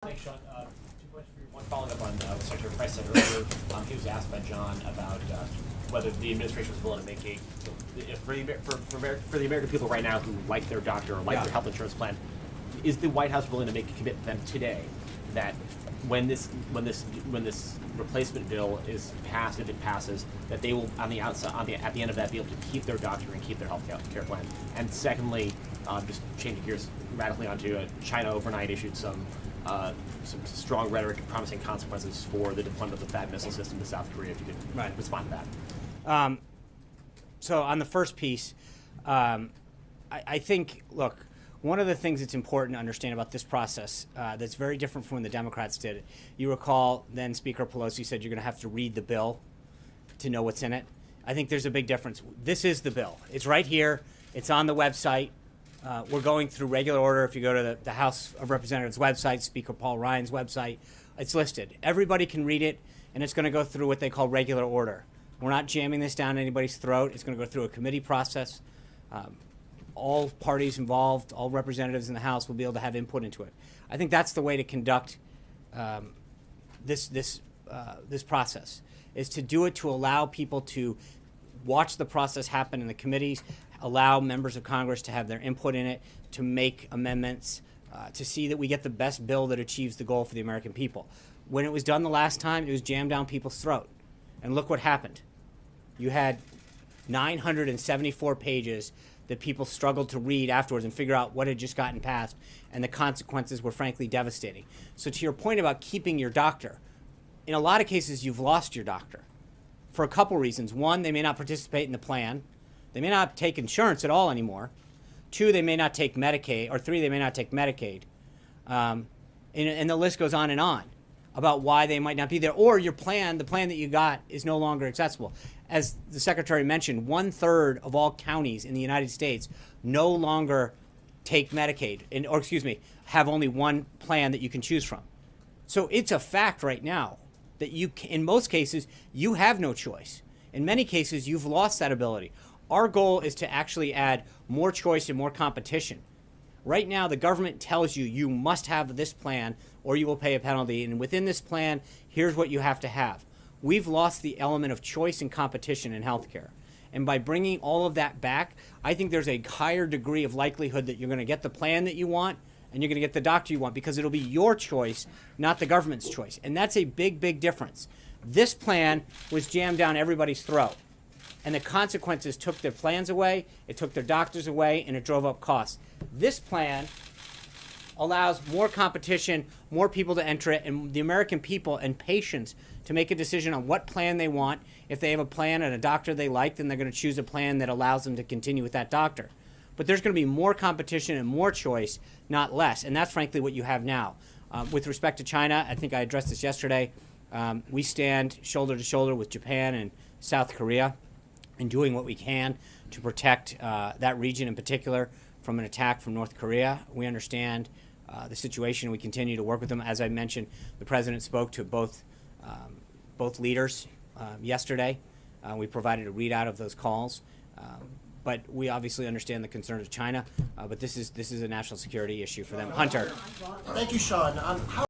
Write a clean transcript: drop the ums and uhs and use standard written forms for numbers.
Thanks, Sean. One following up on what Secretary Price said earlier. He was asked by John about whether the administration was willing to make for the American people right now who like their doctor or like their health insurance plan, is the White House willing to make a commitment to them today that when this replacement bill is passed, if it passes, that they will at the end of that be able to keep their doctor and keep their health care plan? And secondly, just changing gears radically onto China overnight issued some strong rhetoric and promising consequences for the deployment of the THAAD missile system to South Korea. If you could respond to that. So on the first piece, I think, look, one of the things that's important to understand about this process that's very different from when the Democrats did it. You recall then Speaker Pelosi said you're going to have to read the bill to know what's in it. I think there's a big difference. This is the bill. It's right here. It's on the website. We're going through regular order. If you go to the House of Representatives website, Speaker Paul Ryan's website, it's listed. Everybody can read it, and it's going to go through what they call regular order. We're not jamming this down anybody's throat. It's going to go through a committee process. All parties involved, all representatives in the House will be able to have input into it. I think that's the way to conduct this process, is to do it to allow people to watch the process happen in the committees, allow members of Congress to have their input in it, to make amendments, to see that we get the best bill that achieves the goal for the American people. When it was done the last time, it was jammed down people's throat. And look what happened. You had 974 pages that people struggled to read afterwards and figure out what had just gotten passed, and the consequences were frankly devastating. So to your point about keeping your doctor, in a lot of cases you've lost your doctor for a couple reasons. One, they may not participate in the plan. They may not take insurance at all anymore. Two, they may not take Medicaid. Or three, they may not take Medicaid. And the list goes on and on about why they might not be there. Or your plan, the plan that you got, is no longer accessible. As the Secretary mentioned, 1/3 of all counties in the United States no longer take Medicaid, have only one plan that you can choose from. So it's a fact right now that in most cases, you have no choice. In many cases, you've lost that ability. Our goal is to actually add more choice and more competition. Right now, the government tells you you must have this plan or you will pay a penalty. And within this plan, here's what you have to have. We've lost the element of choice and competition in healthcare. And by bringing all of that back, I think there's a higher degree of likelihood that you're going to get the plan that you want and you're going to get the doctor you want, because it'll be your choice, not the government's choice. And that's a big, big difference. This plan was jammed down everybody's throat. And the consequences took their plans away, it took their doctors away, and it drove up costs. This plan allows more competition, more people to enter it, and the American people and patients to make a decision on what plan they want. If they have a plan and a doctor they like, then they're going to choose a plan that allows them to continue with that doctor. But there's going to be more competition and more choice, not less. And that's frankly what you have now. With respect to China, I think I addressed this yesterday. We stand shoulder to shoulder with Japan and South Korea in doing what we can to protect that region in particular from an attack from North Korea. We understand the situation. We continue to work with them. As I mentioned, the President spoke to both leaders yesterday. We provided a readout of those calls. But we obviously understand the concerns of China. But this is a national security issue for them. Hunter. Thank you, Sean.